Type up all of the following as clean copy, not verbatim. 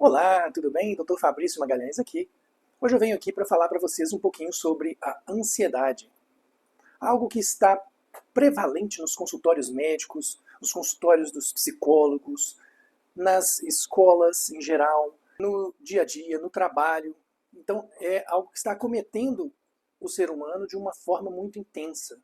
Olá, tudo bem? Dr. Fabrício Magalhães aqui. Hoje eu venho aqui para falar para vocês um pouquinho sobre a ansiedade. Algo que está prevalente nos consultórios médicos, nos consultórios dos psicólogos, nas escolas em geral, no dia a dia, no trabalho. Então é algo que está acometendo o ser humano de uma forma muito intensa.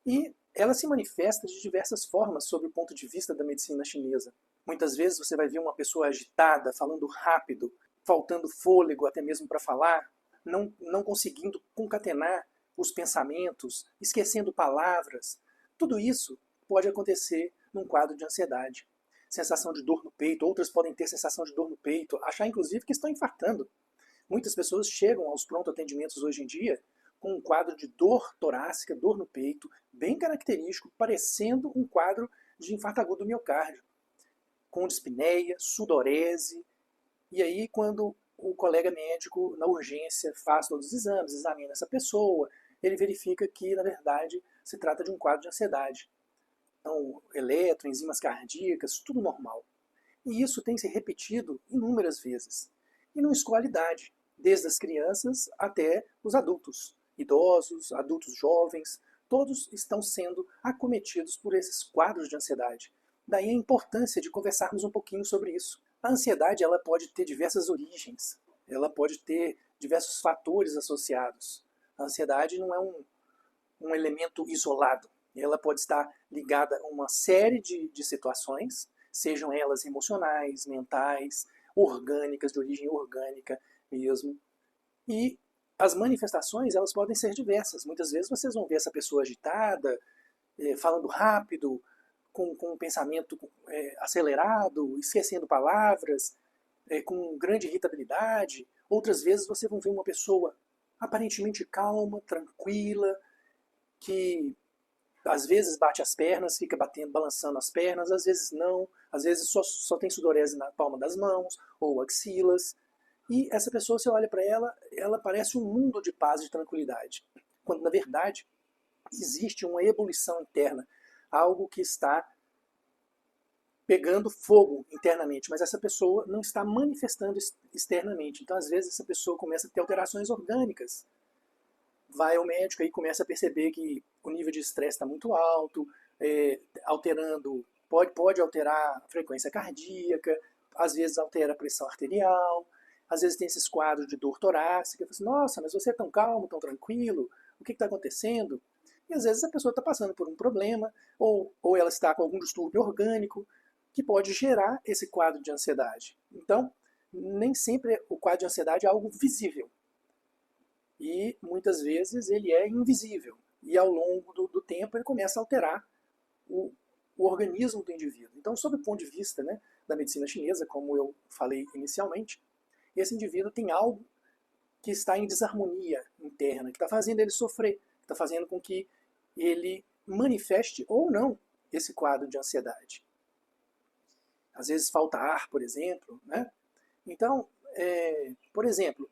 E ela se manifesta de diversas formas sob o ponto de vista da medicina chinesa. Muitas vezes você vai ver uma pessoa agitada, falando rápido, faltando fôlego até mesmo para falar, não conseguindo concatenar os pensamentos, esquecendo palavras. Tudo isso pode acontecer num quadro de ansiedade. Sensação de dor no peito, outras podem ter sensação de dor no peito, achar inclusive que estão infartando. Muitas pessoas chegam aos pronto atendimentos hoje em dia com um quadro de dor torácica, dor no peito, bem característico, parecendo um quadro de infarto agudo do miocárdio, com dispneia, sudorese. E aí, quando o colega médico, na urgência, faz todos os exames, examina essa pessoa, ele verifica que, na verdade, se trata de um quadro de ansiedade. Então, eletro, enzimas cardíacas, tudo normal. E isso tem se repetido inúmeras vezes. E não escolhe idade, desde as crianças até os adultos. Idosos, adultos jovens, todos estão sendo acometidos por esses quadros de ansiedade. Daí a importância de conversarmos um pouquinho sobre isso. A ansiedade ela pode ter diversas origens, ela pode ter diversos fatores associados. A ansiedade não é um elemento isolado, ela pode estar ligada a uma série de situações, sejam elas emocionais, mentais, orgânicas, de origem orgânica mesmo. E as manifestações elas podem ser diversas. Muitas vezes vocês vão ver essa pessoa agitada, falando rápido, com um pensamento acelerado, esquecendo palavras, com grande irritabilidade. Outras vezes vocês vão ver uma pessoa aparentemente calma, tranquila, que às vezes bate as pernas, fica batendo, balançando as pernas, às vezes não, às vezes só tem sudorese na palma das mãos ou axilas. E essa pessoa, você olha para ela, ela parece um mundo de paz e tranquilidade. Quando, na verdade, existe uma ebulição interna, algo que está pegando fogo internamente, mas essa pessoa não está manifestando externamente. Então, às vezes, essa pessoa começa a ter alterações orgânicas. Vai ao médico e começa a perceber que o nível de estresse está muito alto, alterando, pode alterar a frequência cardíaca, às vezes altera a pressão arterial, às vezes tem esses quadros de dor torácica. Assim, nossa, mas você é tão calmo, tão tranquilo, o que está acontecendo? E às vezes a pessoa está passando por um problema, ou ela está com algum distúrbio orgânico, que pode gerar esse quadro de ansiedade. Então, nem sempre o quadro de ansiedade é algo visível. E muitas vezes ele é invisível. E ao longo do tempo ele começa a alterar o organismo do indivíduo. Então, sob o ponto de vista da medicina chinesa, como eu falei inicialmente, esse indivíduo tem algo que está em desarmonia interna, que está fazendo ele sofrer, que está fazendo com que ele manifeste ou não esse quadro de ansiedade. Às vezes falta ar, por exemplo. Então, por exemplo,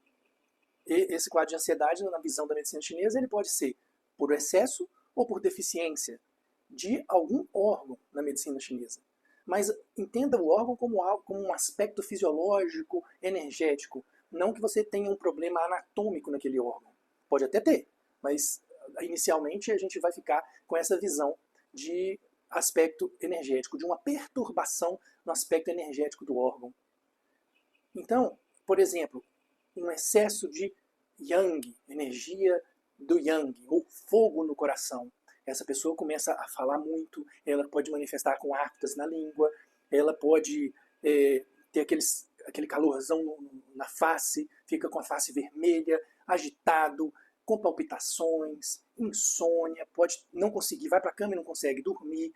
esse quadro de ansiedade, na visão da medicina chinesa, ele pode ser por excesso ou por deficiência de algum órgão na medicina chinesa. Mas entenda o órgão como um aspecto fisiológico, energético. Não que você tenha um problema anatômico naquele órgão. Pode até ter, mas inicialmente a gente vai ficar com essa visão de aspecto energético, de uma perturbação no aspecto energético do órgão. Então, por exemplo, um excesso de yang, energia do yang, ou fogo no coração. Essa pessoa começa a falar muito, ela pode manifestar com aftas na língua, ela pode ter aquele calorzão na face, fica com a face vermelha, agitado, com palpitações, insônia, pode não conseguir, vai para a cama e não consegue dormir.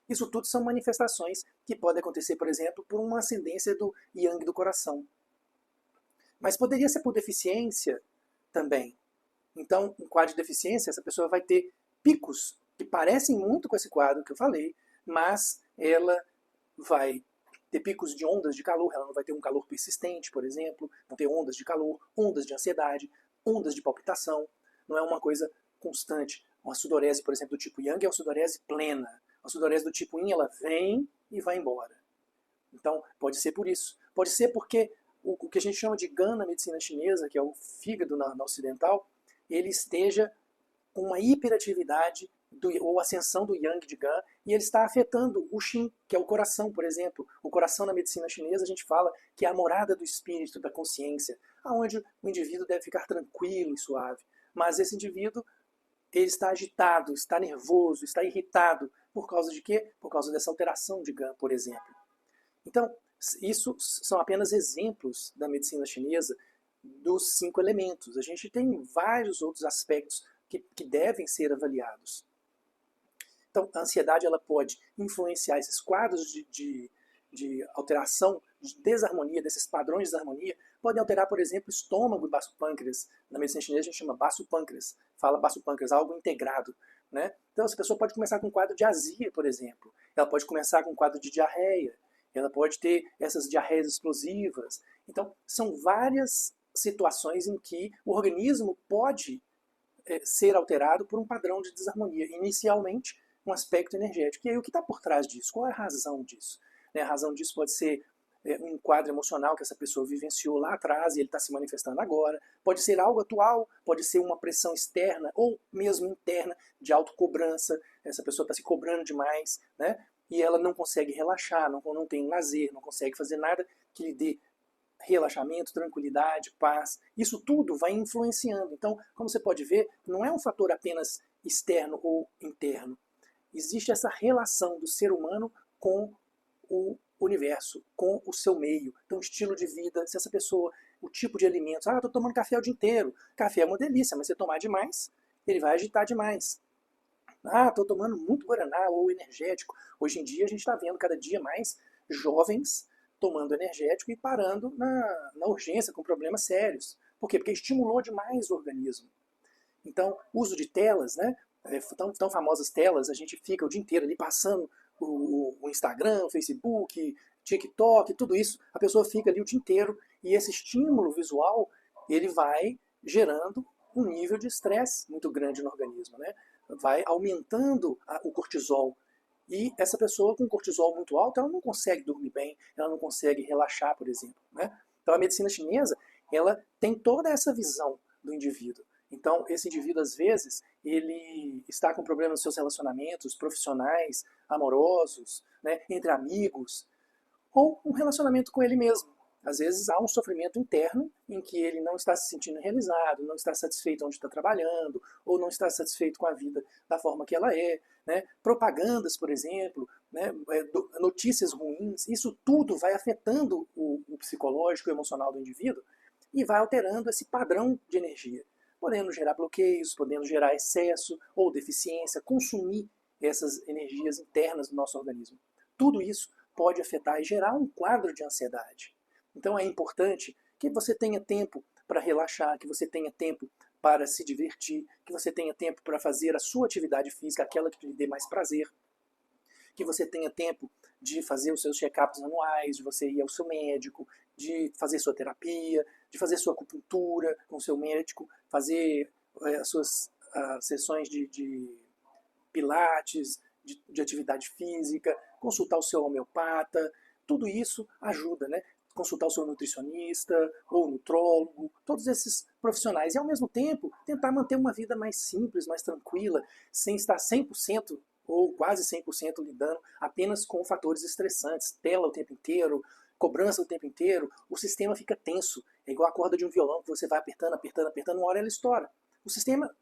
Isso tudo são manifestações que podem acontecer, por exemplo, por uma ascendência do yang do coração. Mas poderia ser por deficiência também. Então, um quadro de deficiência, essa pessoa vai ter picos que parecem muito com esse quadro que eu falei, mas ela vai ter picos de ondas de calor, ela não vai ter um calor persistente, por exemplo, vão ter ondas de calor, ondas de ansiedade, ondas de palpitação, não é uma coisa constante. Uma sudorese, por exemplo, do tipo Yang é uma sudorese plena. A sudorese do tipo Yin, ela vem e vai embora. Então, pode ser por isso. Pode ser porque o que a gente chama de GAN na medicina chinesa, que é o fígado na ocidental, ele esteja com uma hiperatividade ou ascensão do Yang de GAN, e ele está afetando o Qin, que é o coração, por exemplo. O coração na medicina chinesa a gente fala que é a morada do espírito, da consciência, aonde o indivíduo deve ficar tranquilo e suave. Mas esse indivíduo, ele está agitado, está nervoso, está irritado. Por causa de quê? Por causa dessa alteração de GAN, por exemplo. Então, isso são apenas exemplos da medicina chinesa dos 5 elementos. A gente tem vários outros aspectos que devem ser avaliados. Então, a ansiedade ela pode influenciar esses quadros de alteração, de desarmonia, desses padrões de desarmonia, podem alterar, por exemplo, o estômago e baço pâncreas. Na medicina chinesa a gente chama baço pâncreas, fala baço pâncreas, algo integrado. Né? Então, essa pessoa pode começar com um quadro de azia, por exemplo. Ela pode começar com um quadro de diarreia. Ela pode ter essas diarreias explosivas. Então, são várias situações em que o organismo pode ser alterado por um padrão de desarmonia. Inicialmente, um aspecto energético. E aí, o que está por trás disso? Qual é a razão disso? A razão disso pode ser um quadro emocional que essa pessoa vivenciou lá atrás e ele está se manifestando agora. Pode ser algo atual, pode ser uma pressão externa ou mesmo interna de autocobrança. Essa pessoa está se cobrando demais, né? E ela não consegue relaxar, não tem lazer, não consegue fazer nada que lhe dê relaxamento, tranquilidade, paz. Isso tudo vai influenciando. Então, como você pode ver, não é um fator apenas externo ou interno. Existe essa relação do ser humano com o universo, com o seu meio. Então, o estilo de vida, se essa pessoa, o tipo de alimentos, estou tomando café o dia inteiro. Café é uma delícia, mas se tomar demais, ele vai agitar demais. Estou tomando muito guaraná ou energético. Hoje em dia a gente está vendo cada dia mais jovens tomando energético e parando na urgência com problemas sérios. Por quê? Porque estimulou demais o organismo. Então, uso de telas, né? Tão famosas telas, a gente fica o dia inteiro ali passando o Instagram, o Facebook, TikTok, tudo isso, a pessoa fica ali o dia inteiro e esse estímulo visual, ele vai gerando um nível de estresse muito grande no organismo, né? Vai aumentando o cortisol. E essa pessoa com cortisol muito alto, ela não consegue dormir bem, ela não consegue relaxar, por exemplo. Né? Então a medicina chinesa, ela tem toda essa visão do indivíduo. Então esse indivíduo, às vezes, ele está com problemas nos seus relacionamentos profissionais, amorosos, né, entre amigos, ou um relacionamento com ele mesmo. Às vezes há um sofrimento interno em que ele não está se sentindo realizado, não está satisfeito onde está trabalhando, ou não está satisfeito com a vida da forma que ela é. Né? Propagandas, por exemplo, né? Notícias ruins, isso tudo vai afetando o psicológico e emocional do indivíduo e vai alterando esse padrão de energia, podendo gerar bloqueios, podendo gerar excesso ou deficiência, consumir essas energias internas do nosso organismo. Tudo isso pode afetar e gerar um quadro de ansiedade. Então é importante que você tenha tempo para relaxar, que você tenha tempo para se divertir, que você tenha tempo para fazer a sua atividade física, aquela que lhe dê mais prazer, que você tenha tempo de fazer os seus check-ups anuais, de você ir ao seu médico, de fazer sua terapia, de fazer sua acupuntura com o seu médico, fazer as suas sessões de pilates, de atividade física, consultar o seu homeopata, tudo isso ajuda, né? Consultar o seu nutricionista ou nutrólogo, todos esses profissionais. E, ao mesmo tempo, tentar manter uma vida mais simples, mais tranquila, sem estar 100% ou quase 100% lidando apenas com fatores estressantes, tela o tempo inteiro, cobrança o tempo inteiro, o sistema fica tenso. É igual a corda de um violão que você vai apertando, apertando, apertando, uma hora ela estoura. O sistema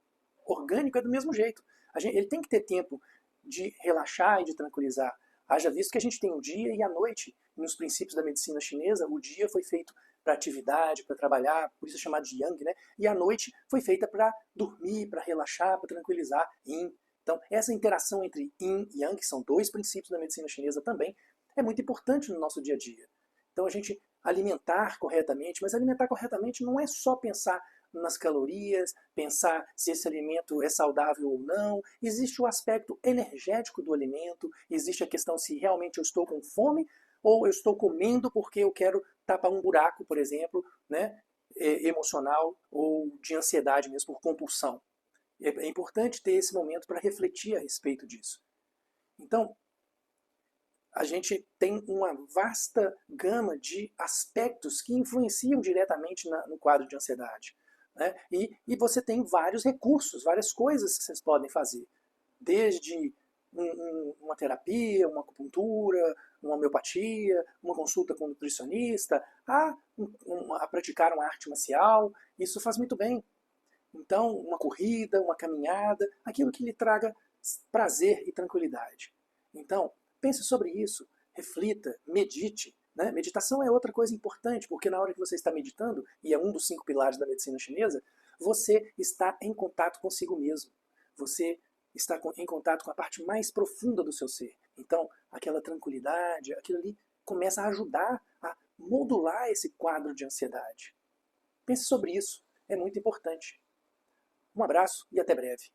orgânico é do mesmo jeito. Ele tem que ter tempo de relaxar e de tranquilizar. Haja visto que a gente tem o dia e a noite. Nos princípios da medicina chinesa, o dia foi feito para atividade, para trabalhar, por isso é chamado de Yang, né? E a noite foi feita para dormir, para relaxar, para tranquilizar, Yin. Então, essa interação entre Yin e Yang, que são dois princípios da medicina chinesa também, é muito importante no nosso dia a dia. Então, a gente alimentar corretamente, mas alimentar corretamente não é só pensar nas calorias, pensar se esse alimento é saudável ou não. Existe o aspecto energético do alimento, existe a questão se realmente eu estou com fome ou eu estou comendo porque eu quero tapar um buraco, por exemplo, né, emocional ou de ansiedade mesmo, por compulsão. É importante ter esse momento para refletir a respeito disso. Então, a gente tem uma vasta gama de aspectos que influenciam diretamente no quadro de ansiedade. Né? E você tem vários recursos, várias coisas que vocês podem fazer. Desde uma terapia, uma acupuntura, uma homeopatia, uma consulta com um nutricionista, a praticar uma arte marcial. Isso faz muito bem. Então, uma corrida, uma caminhada, aquilo que lhe traga prazer e tranquilidade. Então, pense sobre isso, reflita, medite. Né? Meditação é outra coisa importante, porque na hora que você está meditando, e é um dos 5 pilares da medicina chinesa, você está em contato consigo mesmo. Você está em contato com a parte mais profunda do seu ser. Então, aquela tranquilidade, aquilo ali começa a ajudar a modular esse quadro de ansiedade. Pense sobre isso, é muito importante. Um abraço e até breve.